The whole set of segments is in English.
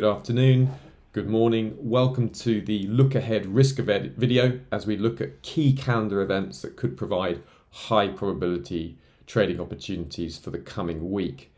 Good afternoon, good morning. Welcome to the Look Ahead Risk Event video as we look at key calendar events that could provide high probability trading opportunities for the coming week.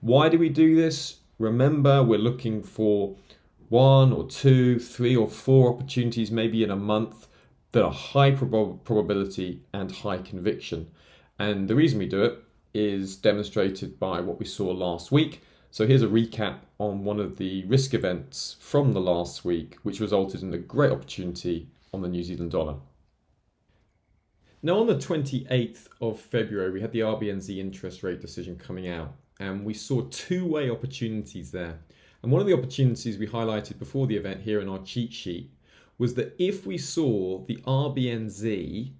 Why do we do this? Remember, we're looking for 1 or 2, 3 or 4 opportunities maybe in a month that are high probability and high conviction. And the reason we do it is demonstrated by what we saw last week. So here's a recap on one of the risk events from the last week, which resulted in a great opportunity on the New Zealand dollar. Now, on the 28th of February, we had the RBNZ interest rate decision coming out, and we saw two-way opportunities there. And one of the opportunities we highlighted before the event here in our cheat sheet was that if we saw the RBNZ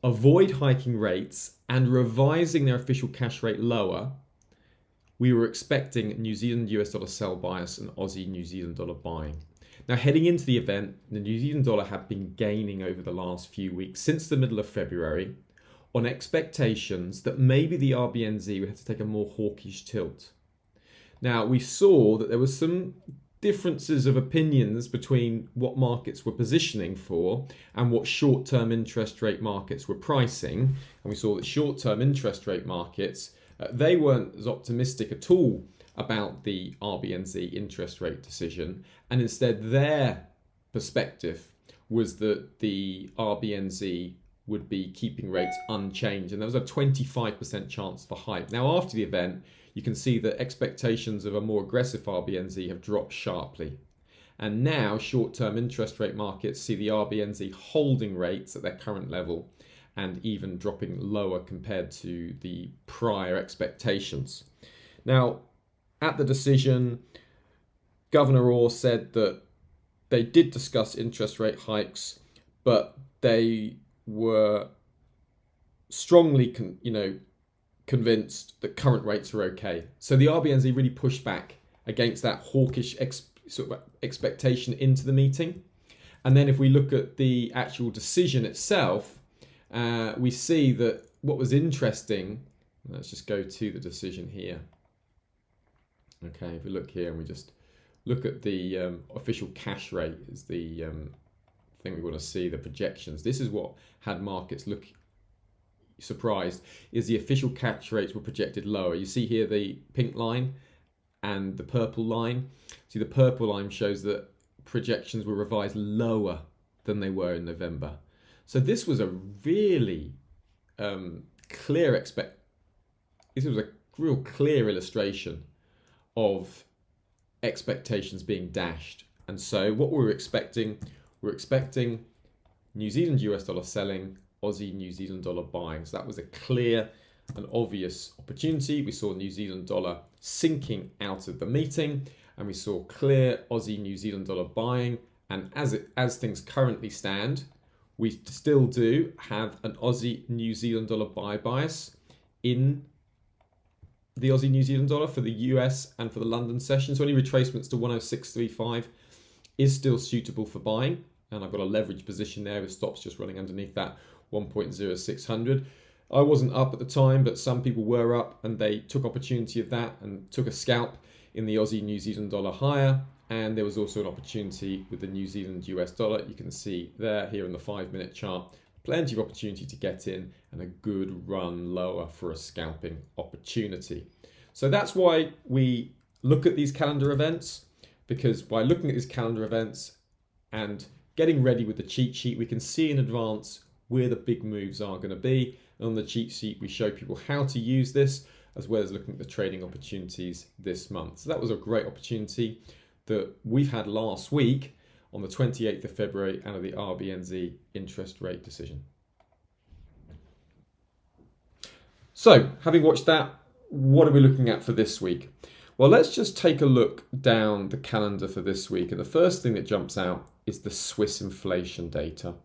avoid hiking rates and revising their official cash rate lower, we were expecting New Zealand US dollar sell bias and Aussie New Zealand dollar buying. Now, heading into the event, the New Zealand dollar had been gaining over the last few weeks since the middle of February on expectations that maybe the RBNZ would have to take a more hawkish tilt. Now, we saw that there was some differences of opinions between what markets were positioning for and what short-term interest rate markets were pricing. And we saw that short-term interest rate markets they weren't as optimistic at all about the RBNZ interest rate decision, and instead their perspective was that the RBNZ would be keeping rates unchanged, and there was a 25% chance for hike. Now, after the event, you can see that expectations of a more aggressive RBNZ have dropped sharply. And now short-term interest rate markets see the RBNZ holding rates at their current level and even dropping lower compared to the prior expectations. Now, at the decision, Governor Orr said that they did discuss interest rate hikes, but they were strongly convinced that current rates are okay. So the RBNZ really pushed back against that hawkish expectation into the meeting. And then if we look at the actual decision itself, we see that what was interesting, let's just go to the decision here. Okay, if we look here and we just look at the official cash rate is the thing we want to see, the projections. This is what had markets look surprised, is the official cash rates were projected lower. You see here the pink line and the purple line. See, the purple line shows that projections were revised lower than they were in November. So this was a really this was a real clear illustration of expectations being dashed. And so what we're expecting New Zealand US dollar selling, Aussie New Zealand dollar buying. So that was a clear and obvious opportunity. We saw New Zealand dollar sinking out of the meeting, and we saw clear Aussie New Zealand dollar buying. And as things currently stand, we still do have an Aussie New Zealand dollar buy bias in the Aussie New Zealand dollar for the US and for the London session. So any retracements to 106.35 is still suitable for buying. And I've got a leverage position there with stops just running underneath that 1.0600. I wasn't up at the time, but some people were up and they took opportunity of that and took a scalp in the Aussie New Zealand dollar higher. And there was also an opportunity with the New Zealand US dollar. You can see there, here in the 5-minute chart, plenty of opportunity to get in and a good run lower for a scalping opportunity. So that's why we look at these calendar events, because by looking at these calendar events and getting ready with the cheat sheet, we can see in advance where the big moves are going to be. And on the cheat sheet, we show people how to use this, as well as looking at the trading opportunities this month. So that was a great opportunity that we've had last week on the 28th of February out of the RBNZ interest rate decision. So, having watched that, what are we looking at for this week? Well, let's just take a look down the calendar for this week. And the first thing that jumps out is the Swiss inflation data.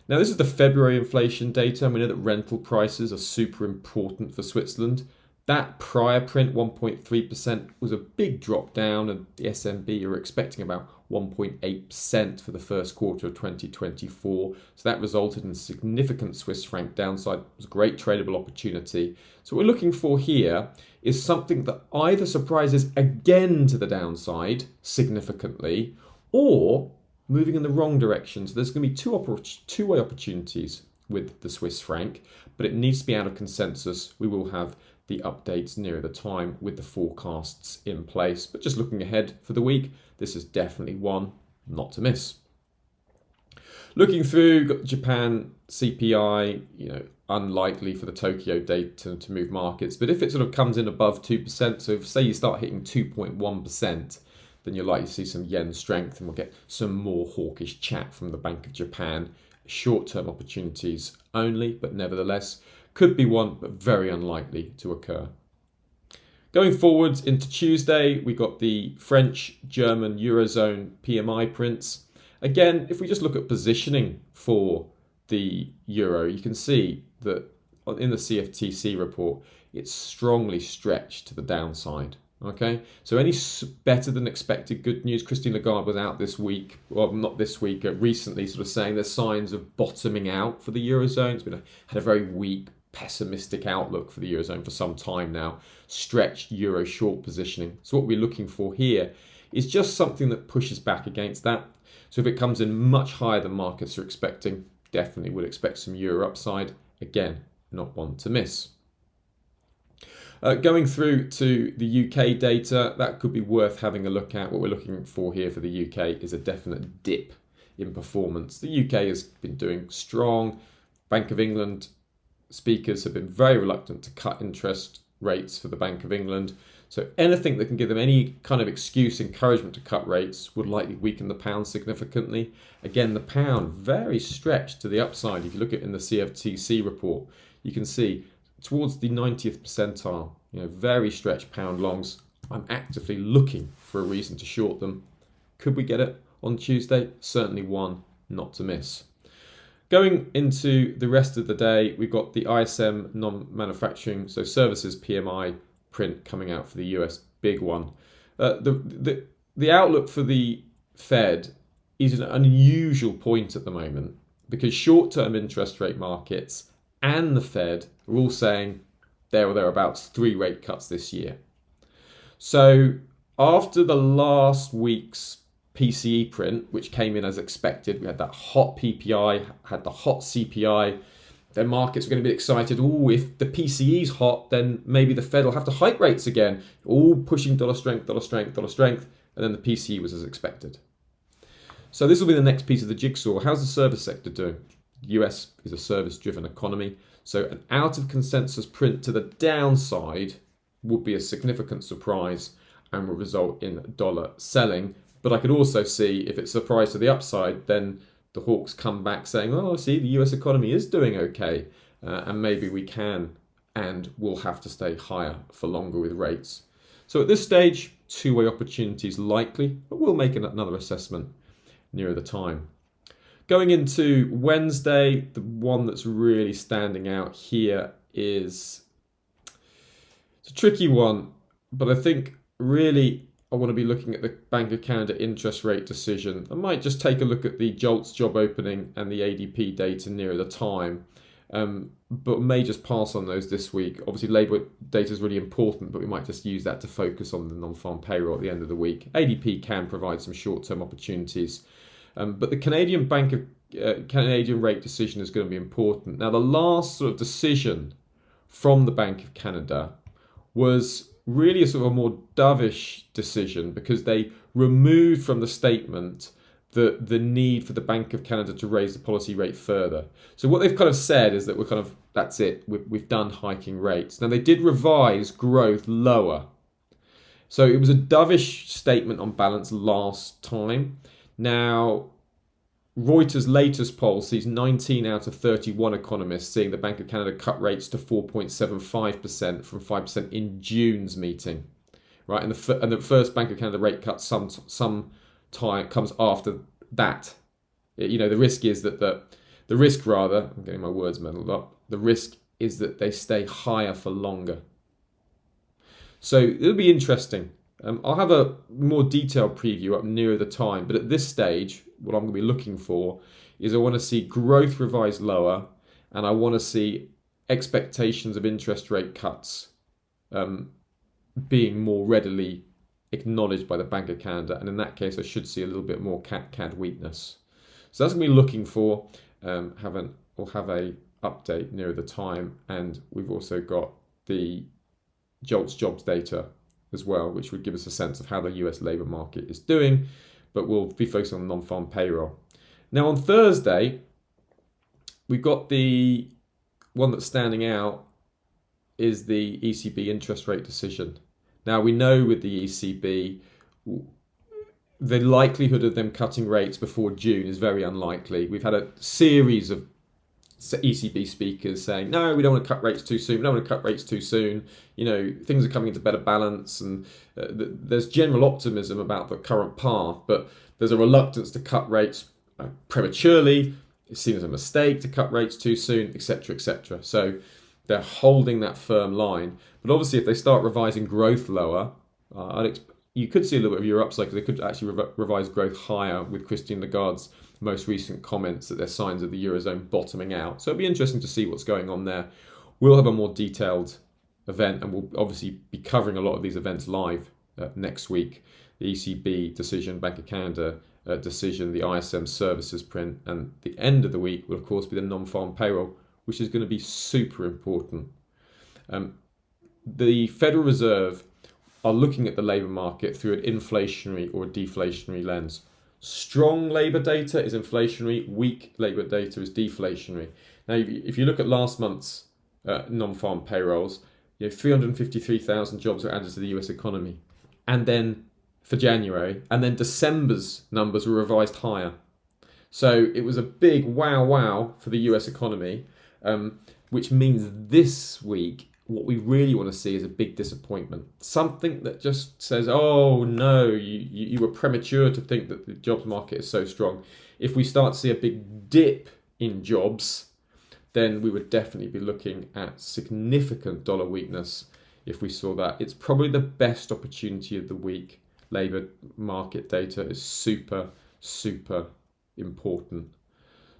Now, this is the February inflation data, and we know that rental prices are super important for Switzerland. That prior print, 1.3%, was a big drop down, and the SNB are expecting about 1.8% for the first quarter of 2024. So that resulted in significant Swiss franc downside. It was a great tradable opportunity. So what we're looking for here is something that either surprises again to the downside significantly, or moving in the wrong direction. So there's going to be two-way opportunities with the Swiss franc, but it needs to be out of consensus. We will have the updates nearer the time with the forecasts in place. But just looking ahead for the week, this is definitely one not to miss. Looking through, got Japan CPI, unlikely for the Tokyo data to move markets. But if it sort of comes in above 2%, so if, say you start hitting 2.1%, then you're likely to see some yen strength, and we'll get some more hawkish chat from the Bank of Japan. Short-term opportunities only, but nevertheless, could be one, but very unlikely to occur. Going forward into Tuesday, we got the French, German, Eurozone PMI prints. Again, if we just look at positioning for the euro, you can see that in the CFTC report, it's strongly stretched to the downside. Okay, so any better than expected good news. Christine Lagarde was out this week, well, not this week, recently, sort of saying there's signs of bottoming out for the Eurozone. It's had a very weak, pessimistic outlook for the Eurozone for some time now, stretched euro short positioning. So what we're looking for here is just something that pushes back against that. So if it comes in much higher than markets are expecting, definitely would expect some euro upside. Again, not one to miss. Going through to the UK data, that could be worth having a look at. What we're looking for here for the UK is a definite dip in performance. The UK has been doing strong. Bank of England speakers have been very reluctant to cut interest rates for the Bank of England. So anything that can give them any kind of excuse, encouragement to cut rates would likely weaken the pound significantly. Again, the pound very stretched to the upside. If you look at it in the CFTC report, you can see towards the 90th percentile, very stretched pound longs. I'm actively looking for a reason to short them. Could we get it on Tuesday? Certainly one not to miss. Going into the rest of the day, we've got the ISM non-manufacturing, so services PMI print coming out for the US, big one. The outlook for the Fed is an unusual point at the moment because short-term interest rate markets and the Fed are all saying there or thereabouts 3 rate cuts this year. So after the last week's PCE print, which came in as expected, we had that hot PPI, had the hot CPI, then markets were going to be excited. Oh, if the PCE is hot, then maybe the Fed will have to hike rates again. All pushing dollar strength, dollar strength, dollar strength. And then the PCE was as expected. So this will be the next piece of the jigsaw. How's the service sector doing? The US is a service-driven economy. So an out of consensus print to the downside would be a significant surprise and will result in dollar selling. But I could also see if it's a surprise to the upside, then the hawks come back saying, oh, see, the US economy is doing okay. And maybe we can and will have to stay higher for longer with rates. So at this stage, two-way opportunities likely, but we'll make another assessment nearer the time. Going into Wednesday, the one that's really standing out here is, it's a tricky one, but I think really I want to be looking at the Bank of Canada interest rate decision. I might just take a look at the JOLTS job opening and the ADP data nearer the time, but may just pass on those this week. Obviously, labour data is really important, but we might just use that to focus on the non-farm payroll at the end of the week. ADP can provide some short-term opportunities. But the Canadian Canadian rate decision is going to be important. Now, the last sort of decision from the Bank of Canada was really a sort of a more dovish decision because they removed from the statement the need for the Bank of Canada to raise the policy rate further. So what they've kind of said is that that's it. We've done hiking rates. Now, they did revise growth lower. So it was a dovish statement on balance last time. Now, Reuters' latest poll sees 19 out of 31 economists seeing the Bank of Canada cut rates to 4.75% from 5% in June's meeting, right? And the first Bank of Canada rate cut some time comes after that. The risk is that I'm getting my words muddled up. The risk is that they stay higher for longer. So it'll be interesting. I'll have a more detailed preview up nearer the time, but at this stage, what I'm going to be looking for is I want to see growth revised lower, and I want to see expectations of interest rate cuts being more readily acknowledged by the Bank of Canada, and in that case, I should see a little bit more CAD weakness. So that's going to be looking for. We'll have a update nearer the time, and we've also got the JOLTS jobs data as well, which would give us a sense of how the US labour market is doing, but we'll be focusing on non-farm payroll. Now on Thursday, we've got the one that's standing out is the ECB interest rate decision. Now we know with the ECB, the likelihood of them cutting rates before June is very unlikely. We've had a series of ECB speakers saying, no, we don't want to cut rates too soon. We don't want to cut rates too soon. Things are coming into better balance, and there's general optimism about the current path, but there's a reluctance to cut rates prematurely. It's seen as a mistake to cut rates too soon, etc., etc. So they're holding that firm line. But obviously, if they start revising growth lower, you could see a little bit of your upside, because they could actually revise growth higher with Christine Lagarde's most recent comments that there's signs of the Eurozone bottoming out. So it'll be interesting to see what's going on there. We'll have a more detailed event, and we'll obviously be covering a lot of these events live next week. The ECB decision, Bank of Canada decision, the ISM services print, and the end of the week will of course be the non-farm payroll, which is going to be super important. The Federal Reserve are looking at the labour market through an inflationary or a deflationary lens. Strong labour data is inflationary, weak labour data is deflationary. Now, if you look at last month's non-farm payrolls, 353,000 jobs were added to the US economy. And then for January, and then December's numbers were revised higher. So it was a big wow for the US economy, which means this week, what we really want to see is a big disappointment. Something that just says, oh no, you were premature to think that the jobs market is so strong. If we start to see a big dip in jobs, then we would definitely be looking at significant dollar weakness if we saw that. It's probably the best opportunity of the week. Labour market data is super important.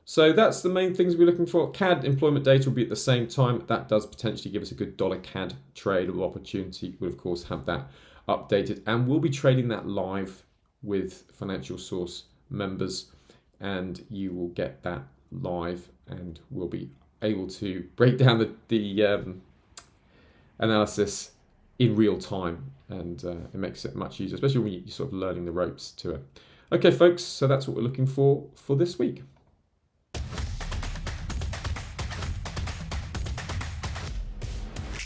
So that's the main things we're looking for. CAD employment data will be at the same time. That does potentially give us a good dollar CAD trade or opportunity. We'll of course have that updated, and we'll be trading that live with Financial Source members, and you will get that live, and we'll be able to break down the analysis in real time, and it makes it much easier, especially when you're sort of learning the ropes to it. Okay, folks, so that's what we're looking for this week.